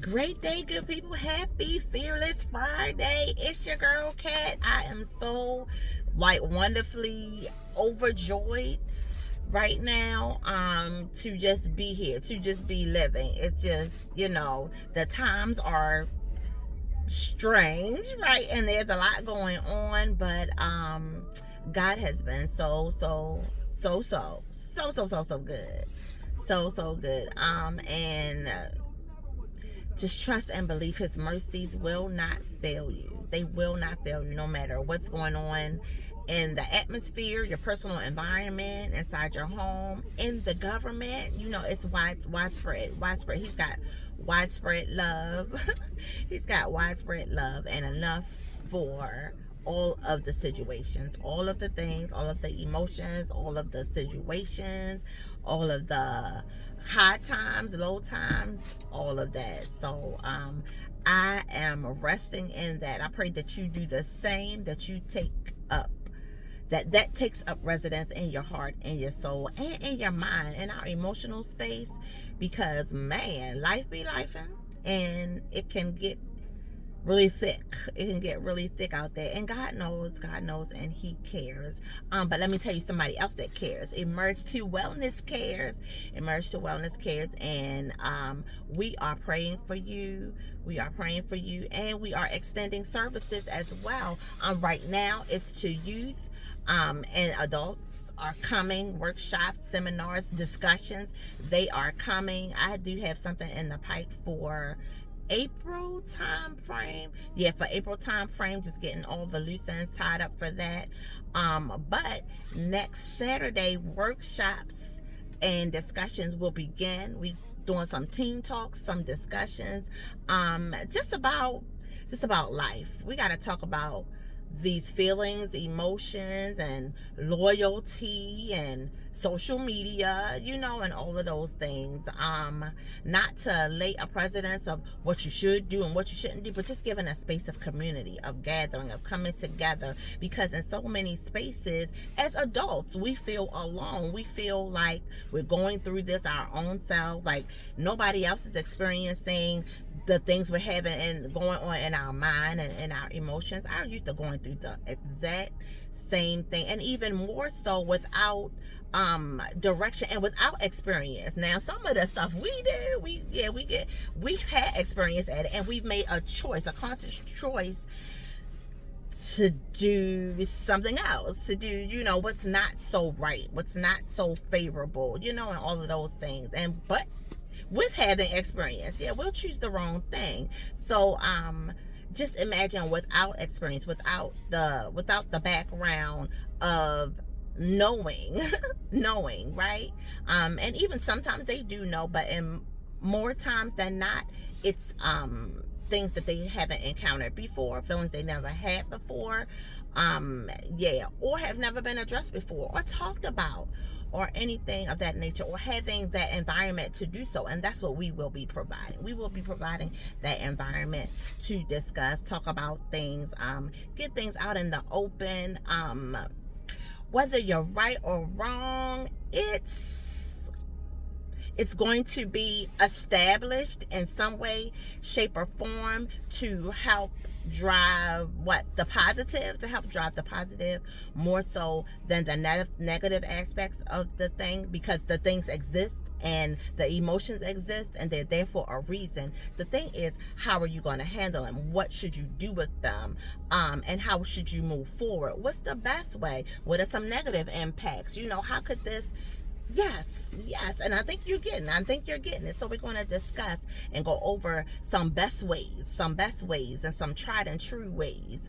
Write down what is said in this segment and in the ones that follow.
Great day, good people. Happy Fearless Friday. It's your girl Kat. I am so wonderfully overjoyed right now to just be here, to just be living. It's just, the times are strange, right? And there's a lot going on, but God has been so good. So good. And just trust and believe his mercies will not fail you. They will not fail you, no matter what's going on in the atmosphere, your personal environment, inside your home, in the government. It's widespread. He's got widespread love. He's got widespread love and enough for all of the situations, all of the things, all of the emotions, all of the situations, all of the high times, low times, all of that. So I am resting in that. I pray that you do the same, that you take up that takes up residence in your heart, in your soul, and in your mind, in our emotional space, because man, life be lifing, and it can get really thick. It can get really thick out there, and God knows, and he cares. But let me tell you somebody else that cares. Emerge to Wellness cares. And we are praying for you. And we are extending services as well. Right now it's to youth, and adults are coming. Workshops, seminars, discussions, they are coming. I do have something in the pipe for April time frame. For April time frames, it's getting all the loose ends tied up for that. But next Saturday, workshops and discussions will begin. We doing some team talks, some discussions, just about life. We got to talk about these feelings, emotions, and loyalty, and social media, and all of those things. Not to lay a precedence of what you should do and what you shouldn't do, but just giving a space of community, of gathering, of coming together. Because in so many spaces, as adults, we feel alone. We feel like we're going through this our own selves, like nobody else is experiencing the things we're having and going on in our mind and in our emotions. I'm used to going through the exact same thing, and even more so without direction and without experience. Now, some of the stuff we did, we've had experience at it, and we've made a conscious choice to do something else, to do what's not so right, what's not so favorable, and all of those things. But with having experience, we'll choose the wrong thing. So just imagine without experience, without the background of knowing knowing, right? And even sometimes they do know, but in more times than not, it's things that they haven't encountered before, feelings they never had before, or have never been addressed before or talked about, or anything of that nature, or having that environment to do so. And that's what we will be providing. We will be providing that environment to discuss, talk about things, get things out in the open. Whether you're right or wrong, it's going to be established in some way, shape, or form to help drive the positive, more so than the negative aspects of the thing, because the things exist and the emotions exist, and they're there for a reason. The thing is, how are you going to handle them? What should you do with them? And how should you move forward? What's the best way? What are some negative impacts? How could this... Yes, and I think you're getting it. So we're going to discuss and go over some best ways, and some tried and true ways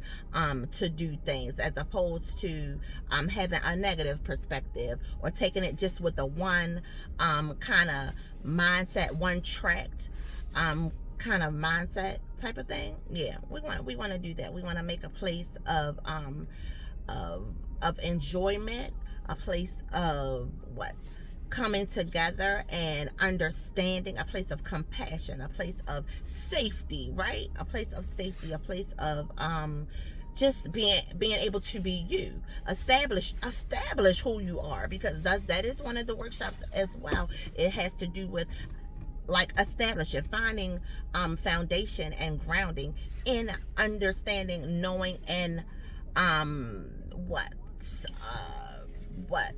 to do things, as opposed to having a negative perspective, or taking it just with the one kind of mindset, one tracked kind of mindset type of thing. We want to do that. We want to make a place of enjoyment, a place of coming together and understanding, a place of compassion, a place of safety, right? A place of safety, a place of just being able to be you, establish who you are, because that is one of the workshops as well. It has to do with like establishing, finding foundation and grounding in understanding, knowing, and what what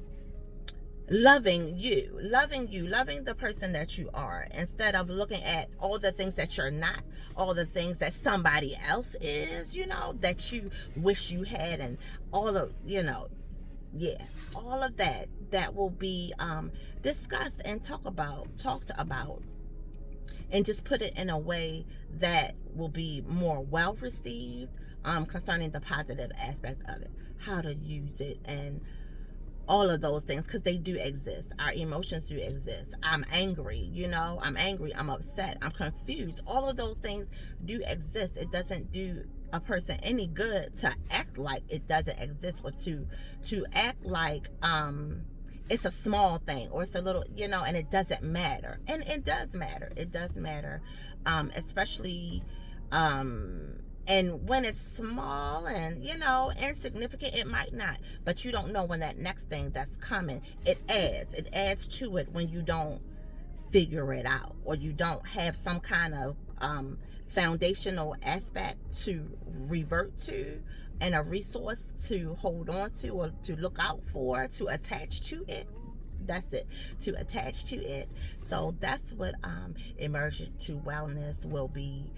loving you, loving the person that you are, instead of looking at all the things that you're not, all the things that somebody else is, that you wish you had, and all of, all of that will be discussed and talked about, and just put it in a way that will be more well received, concerning the positive aspect of it, how to use it, and all of those things, because they do exist. Our emotions do exist. I'm angry, I'm angry, I'm upset, I'm confused. All of those things do exist. It doesn't do a person any good to act like it doesn't exist, or to act like it's a small thing, or it's a little, and it doesn't matter. And it does matter. It does matter, especially and when it's small and, insignificant, it might not. But you don't know when that next thing that's coming, it adds to it when you don't figure it out, or you don't have some kind of foundational aspect to revert to, and a resource to hold on to, or to look out for, to attach to it. That's it, to attach to it. So that's what Emerge to Wellness will be.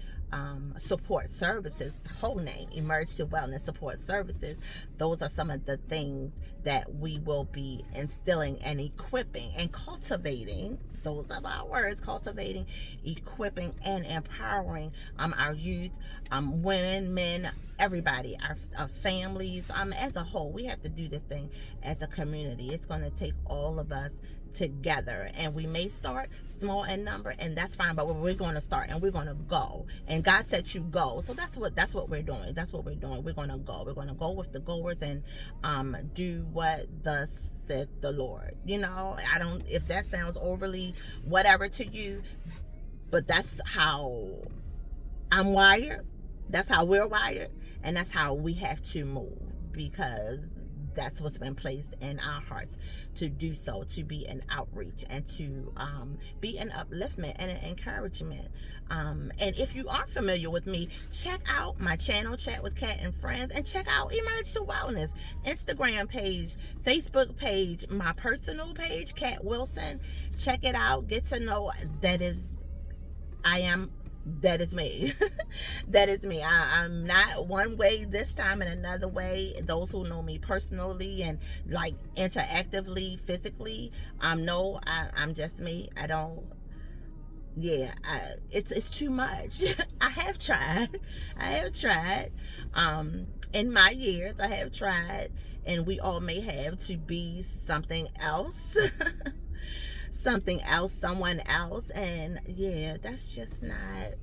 Support services, the whole name, Emerge to Wellness Support Services. Those are some of the things that we will be instilling and equipping and cultivating. Those are our words: cultivating, equipping, and empowering our youth, women, men, everybody, our families, as a whole. We have to do this thing as a community. It's going to take all of us together, and we may start small in number, and that's fine, but we're going to start, and we're going to go, and God said to go. So that's what we're doing. We're going to go with the goers, and do what thus said the Lord. I don't, if that sounds overly whatever to you, but that's how I'm wired, that's how we're wired, and that's how we have to move, because that's what's been placed in our hearts to do so, to be an outreach, and to be an upliftment and an encouragement. And if you aren't familiar with me, check out my channel, Chat with Kat and Friends, and check out Emerge to Wellness Instagram page, Facebook page, my personal page, Kat Wilson. Check it out. Get to know that is me. That is me. I'm not one way this time and another way. Those who know me personally and like interactively, physically, know I'm just me. I don't. Yeah, it's too much. I have tried. In my years, I have tried, and we all may have, to be something else. Someone else, and that's just not,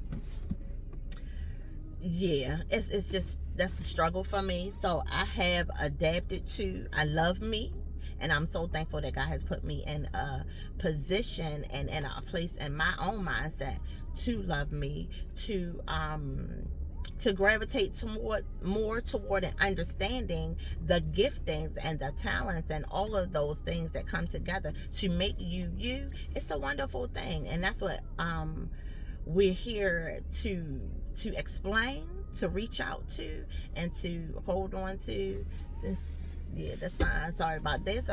it's just, that's a struggle for me. So I have adapted to, I love me, and I'm so thankful that God has put me in a position and in a place in my own mindset to love me, to gravitate more toward and understanding the giftings and the talents and all of those things that come together to make you you. It's a wonderful thing, and that's what we're here to explain, to reach out to, and to hold on to. That's fine. Sorry about this.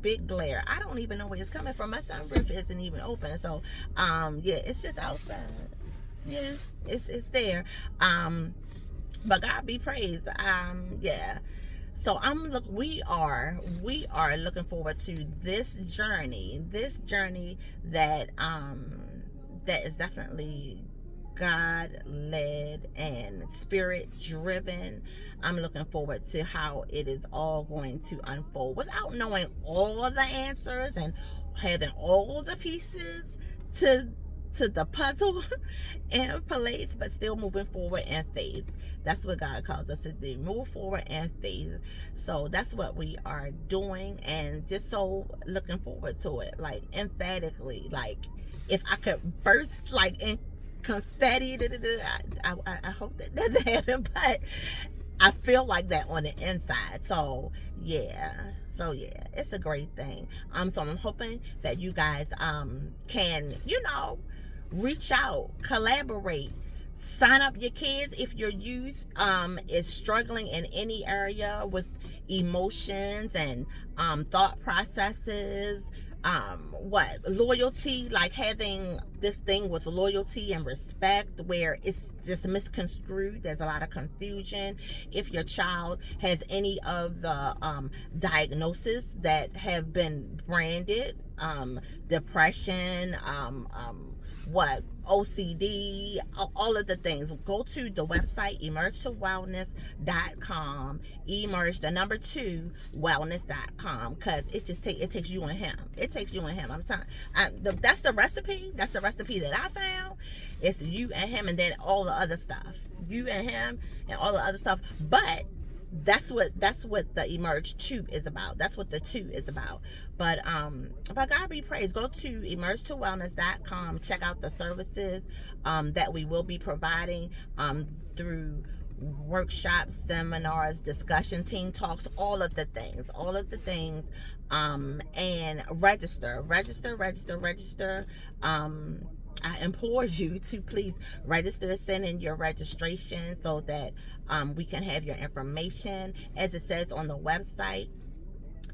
Big glare. I don't even know where it's coming from. My sunroof isn't even open, so it's just outside. Yeah, it's there. But God be praised. So we are looking forward to this journey that is definitely God led and spirit driven. I'm looking forward to how it is all going to unfold, without knowing all the answers and having all the pieces to the puzzle in place, but still moving forward in faith. That's what God calls us to do, move forward in faith. So that's what we are doing, and just so looking forward to it, like emphatically. Like if I could burst like in confetti, I hope that doesn't happen, but I feel like that on the inside. So yeah. So yeah, it's a great thing. So I'm hoping that you guys can, reach out, collaborate, sign up your kids if your youth is struggling in any area with emotions and thought processes, what loyalty, like having this thing with loyalty and respect where it's just misconstrued. There's a lot of confusion. If your child has any of the diagnoses that have been branded, depression, OCD, all of the things, go to the website emerge2wellness.com, emerge the number 2 wellness.com, because it takes you and him. It takes you and him. I'm telling, that's the recipe. That's the recipe that I found. It's you and him, and then all the other stuff. You and him and all the other stuff. But that's what the Emerge 2 is about. That's what the 2 is about. But God be praised. Go to emerge2wellness.com. Check out the services that we will be providing through workshops, seminars, discussion, team talks, all of the things, and register. I implore you to please register, send in your registration so that we can have your information. As it says on the website,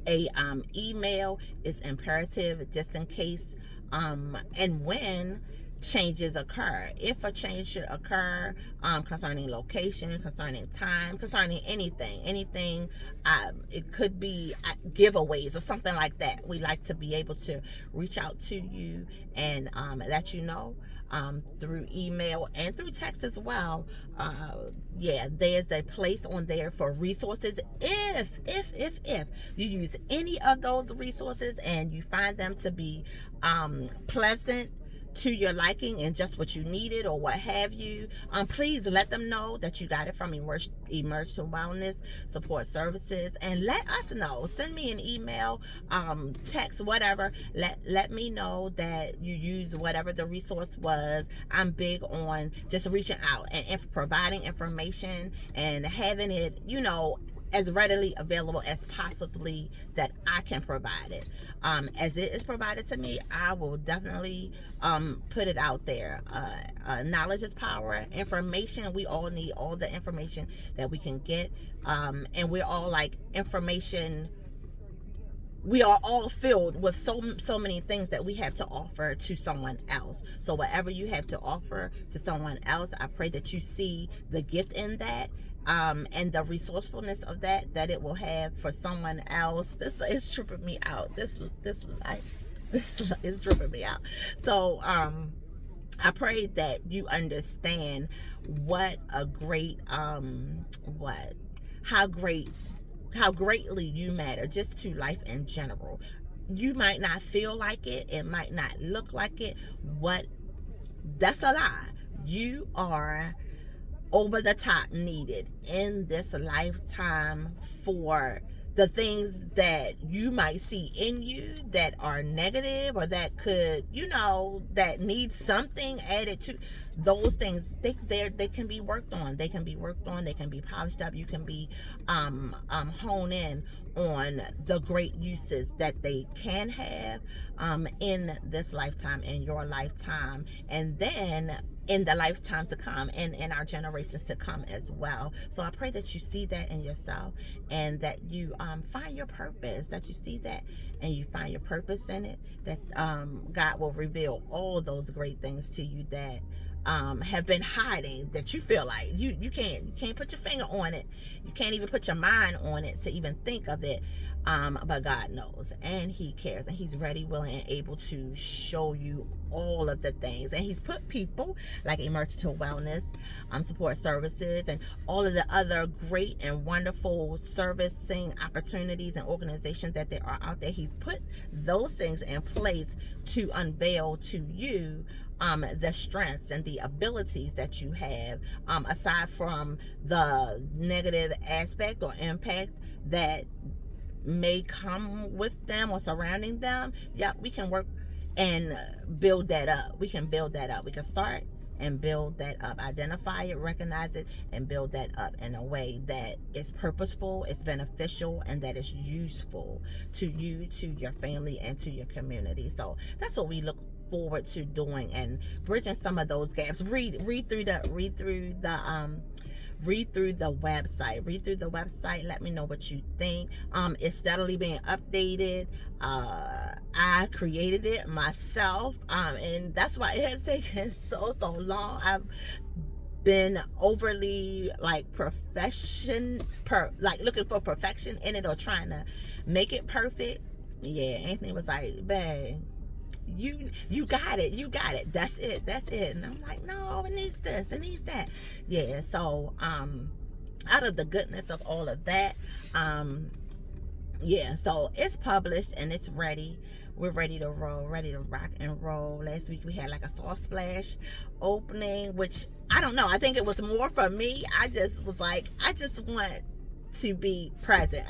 a email is imperative just in case and when changes occur. If a change should occur concerning location, concerning time, concerning anything, it could be giveaways or something like that. We like to be able to reach out to you and let you know through email and through text as well. There's a place on there for resources. If you use any of those resources and you find them to be pleasant to your liking and just what you needed or what have you, please let them know that you got it from Emerge to Wellness Support Services, and let us know. Send me an email, text, whatever. Let me know that you used whatever the resource was. I'm big on just reaching out and providing information and having it, as readily available as possibly that I can provide it. As it is provided to me, I will definitely put it out there. Knowledge is power. Information, we all need all the information that we can get. And we're all like information. We are all filled with so many things that we have to offer to someone else. So whatever you have to offer to someone else, I pray that you see the gift in that. And the resourcefulness of that it will have for someone else. This is tripping me out. This is tripping me out. So I pray that you understand what a great how greatly you matter just to life in general. You might not feel like it might not look like it. That's a lie. You are over the top needed in this lifetime for the things that you might see in you that are negative or that could, that need something added to those things. They can be worked on. They can be polished up. You can be honed in on the great uses that they can have in this lifetime, in your lifetime, and then in the lifetime to come and in our generations to come as well. So I pray that you see that in yourself and that you find your purpose, that you see that and you find your purpose in it, that God will reveal all those great things to you that have been hiding, that you feel like you can't put your finger on it, you can't even put your mind on it to even think of it, but God knows and He cares and He's ready, willing, and able to show you all of the things. And He's put people like Emerge to Wellness Support Services and all of the other great and wonderful servicing opportunities and organizations that there are out there. He's put those things in place to unveil to you the strengths and the abilities that you have, aside from the negative aspect or impact that may come with them or surrounding them. Yeah, we can work and build that up. We can build that up. We can start and build that up. Identify it, recognize it, and build that up in a way that is purposeful, it's beneficial, and that is useful to you, to your family, and to your community. So that's what we look forward to doing, and bridging some of those gaps. Read through the website. Let me know what you think. It's steadily being updated. I created it myself, and that's why it has taken so long. I've been overly like looking for perfection in it, or trying to make it perfect. Yeah, Anthony was like, babe, you got it, that's it. And I'm like, no, it needs this, it needs that. Yeah, so out of the goodness of all of that, yeah, so it's published and it's ready. We're ready to roll, ready to rock and roll. Last week we had like a soft splash opening, which I don't know, I think it was more for me. I just was like, I just want to be present.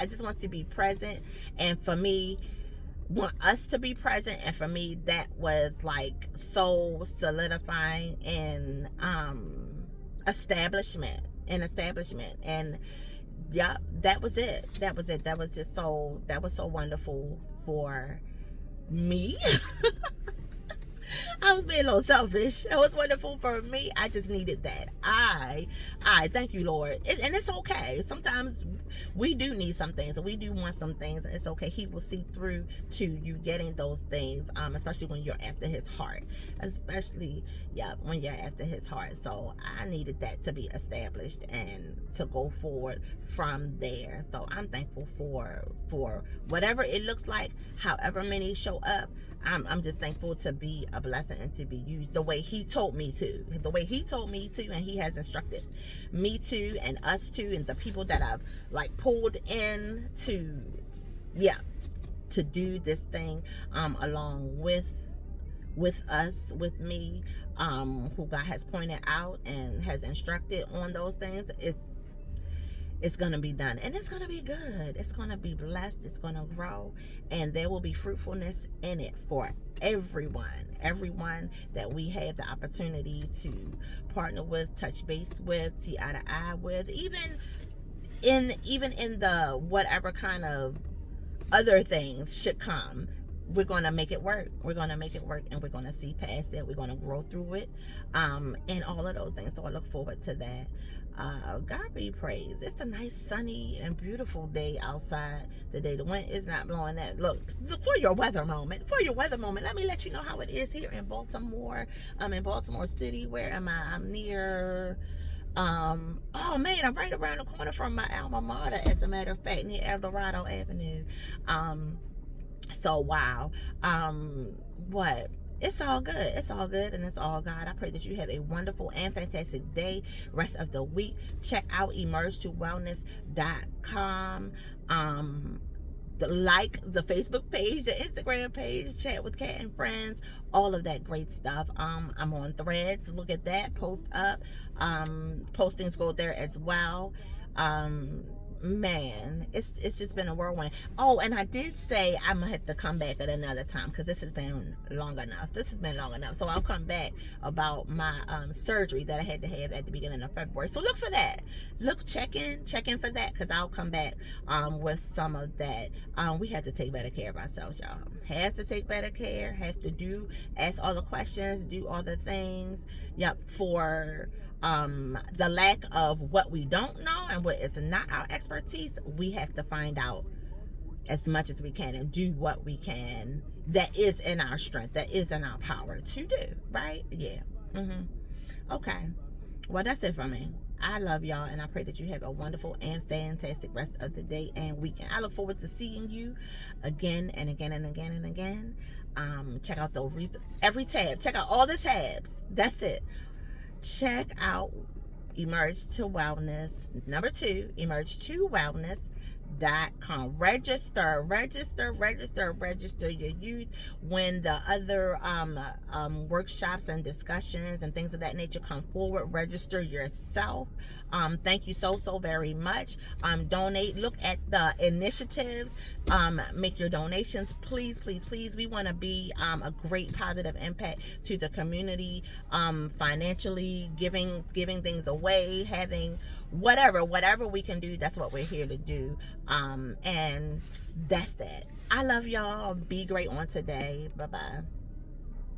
And for me, want us to be present, and for me that was like so solidifying in establishment, and yeah, that was it. That was so wonderful for me. I was being a little selfish. It was wonderful for me. I just needed that. I thank you, Lord. And it's okay. Sometimes we do need some things, and we do want some things. It's okay. He will see through to you getting those things, especially when you're after his heart. When you're after his heart. So I needed that to be established and to go forward from there. So I'm thankful for whatever it looks like, however many show up. I'm just thankful to be a blessing and to be used the way he told me to. And he has instructed me to, and us to, and the people that I've like pulled in to do this thing along with us, with me, who God has pointed out and has instructed on those things. It's going to be done, and it's going to be good. It's going to be blessed. It's going to grow, and there will be fruitfulness in it for everyone that we have the opportunity to partner with, touch base with, see eye to eye with, even in the whatever kind of other things should come. We're going to make it work. And we're going to see past it. We're going to grow through it, and all of those things. So I look forward to that. God be praised. It's a nice sunny and beautiful day outside today. The wind is not blowing that. Look, for your weather moment, let me let you know how it is here in Baltimore. I'm in Baltimore City. Where am I? I'm near oh man, I'm right around the corner from my alma mater, as a matter of fact, near Eldorado Avenue. So wow. What? It's all good, and it's all God. I pray that you have a wonderful and fantastic day, rest of the week. Check out emerge2wellness.com. Like the Facebook page, the Instagram page, chat with Kat and friends, all of that great stuff. I'm on Threads. Look at that, post up. Postings go there as well. Man, it's just been a whirlwind. Oh, and I did say I'm gonna have to come back at another time, because this has been long enough. So I'll come back about my surgery that I had to have at the beginning of February. So look for that. Check in for that, because I'll come back with some of that. We have to take better care of ourselves, y'all. Have to take better care. Ask all the questions, do all the things. Yep, for the lack of what we don't know and what is not our expertise, we have to find out as much as we can and do what we can that is in our strength, that is in our power to do, right? Yeah. Okay, well, that's it for me. I love y'all, and I pray that you have a wonderful and fantastic rest of the day and weekend. I look forward to seeing you again and again and again and again. Check out every tab. Check out all the tabs. That's it. Check out Emerge to Wellness, number 2, Emerge2wellness.com. Register your youth. When the other workshops and discussions and things of that nature come forward, register yourself. Thank you so very much. Donate. Look at the initiatives. Make your donations, please. We want to be a great positive impact to the community, financially, giving things away, having whatever we can do. That's what we're here to do. And that's that. I love y'all. Be great on today. Bye bye.